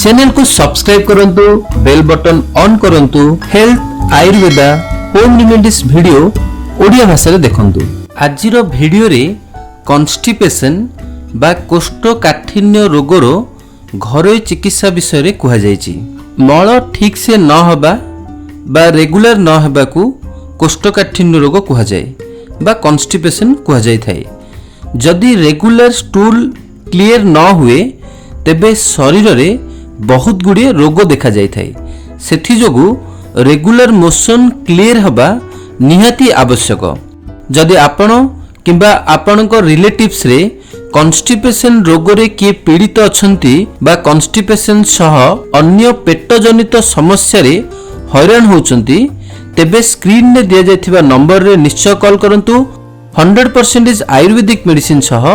Channel को subscribe करंतु, bell button on करंतु। Health Ayurveda home remedies video Odia भाषा रे देखंतु। आजिरो वीडियो रे कॉन्स्टिपेशन बा कोष्ठकाठिन्य रोगर घरोई चिकित्सा विषय रे कुहा जायछि। मल ठीक से न हबा बा रेगुलर न हबा को कोष्ठकाठिन्य रोग कुहा जाय बा कॉन्स्टिपेशन कुहा जाय थाए। जदि रेगुलर स्टूल क्लियर न हुए तेबे शरीर रे बहुत गुड़िए रोग देखा जाय थाए। सेथि जोगु रेगुलर मोशन क्लियर हबा निहाती आवश्यक। जदि आपण किंबा आपणक रिलेटिव्स रे कॉन्स्टिपेशन रोग रे किए पीड़ित अछंती बा कॉन्स्टिपेशन सह अन्य पेट जनित समस्या रे हैरान होचंती तेबे स्क्रीन रे दिया जायथिबा नंबर रे निश्चय कॉल करंतु। 100% आयुर्वेदिक मेडिसिन सह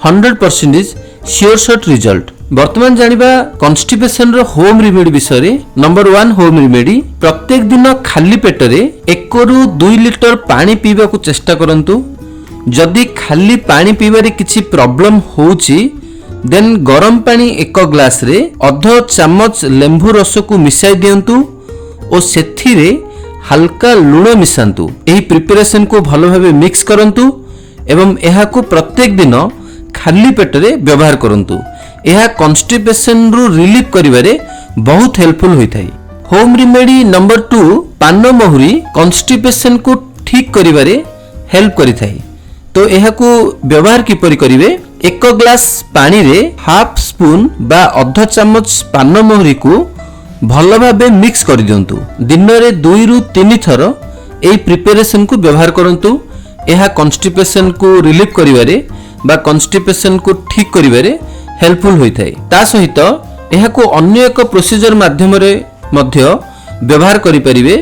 100% श्योर शॉट रिजल्ट। वर्तमान जानिबा कॉन्स्टिपेशन रो होम रेमेडी विषय रे। नंबर 1 होम रेमेडी, प्रत्येक दिन खाली पेट रे 1 ରୁ 2 लिटर पानी पीबा को चेष्टा करंतु। जदि खाली पानी पीबारे किछि प्रॉब्लम होउची देन गरम पानी 1 ग्लास रे अध चम्मच लेंबू रस को मिसाई दियंतु और सेथिरे हल्का लूण मिसांतु। एही प्रिपरेशन को भलो भाबे मिक्स करंतु एवं एहा को प्रत्येक दिन खाली पेट रे व्यवहार करंतु। एहा कॉन्स्टिपेशन रु रिलीफ करिवारे बहुत हेल्पफुल होइथाय। होम रेमेडी नंबर 2 पान महुरी कॉन्स्टिपेशन को ठीक करिवारे हेल्प करिथाय। तो एहा को व्यवहार किपरि करिवे, 1 ग्लास पानी रे हाफ स्पून बा अध चम्मच पान महुरी को भल भाबे मिक्स कर दियंतु। दिन रे 2 ରୁ 3 थर एई प्रिपरेशन को व्यवहार करंतु। एहा कॉन्स्टिपेशन को रिलीफ करिवारे बा कॉन्स्टिपेशन को ठीक करिवारे हेल्पफुल होइथाय। ता सहित एहा को अन्य एक प्रोसीजर माध्यम रे मध्य व्यवहार करि परिबे।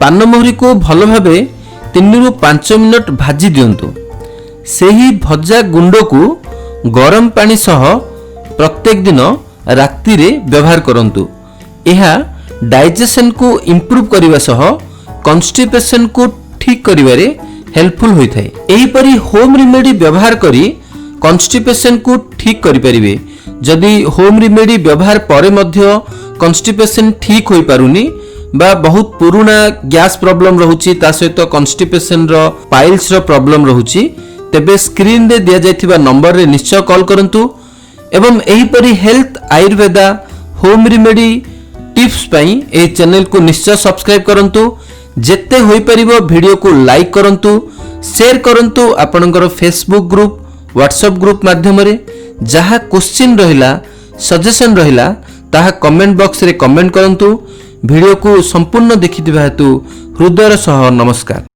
पान महुरी को भल भाबे 3 ରୁ 5 मिनट भाजी दियंतु। सेही भजा गुंड को गरम पानी सह प्रत्येक दिन रात्रि रे व्यवहार करंतु। एहा डाइजेशन को इंप्रूव करिवा सह कॉन्स्टिपेशन को ठीक करिवारे हेल्पफुल होइथाय। एही परि होम रेमेडी व्यवहार करी कॉन्स्टिपेशन को ठीक करि परिबे। जदि होम रेमेडी व्यवहार परे मध्य कॉन्स्टिपेशन ठीक होई पारुनी बा बहुत पुराना गैस प्रॉब्लम रहुची ता सहित कॉन्स्टिपेशन रो पाइल्स रो प्रॉब्लम रहुची तेबे स्क्रीन रे दिया जायथिबा नंबर रे निश्चय कॉल करंतु एवं एही परि health Ayurveda home remedy tips पई ए चैनल को निश्चय सब्सक्राइब करंतु। जेते होई परिबो वीडियो को लाइक करंतु, शेयर करंतु आपनकर फेसबुक ग्रुप व्हाट्सएप ग्रुप माध्यम रे। जहा क्वेश्चन रहिला सजेशन रहिला ताहा कमेंट बॉक्स रे कमेंट करंतु। वीडियो को संपूर्ण देखिथिबा हेतु हृदयर सह नमस्कार।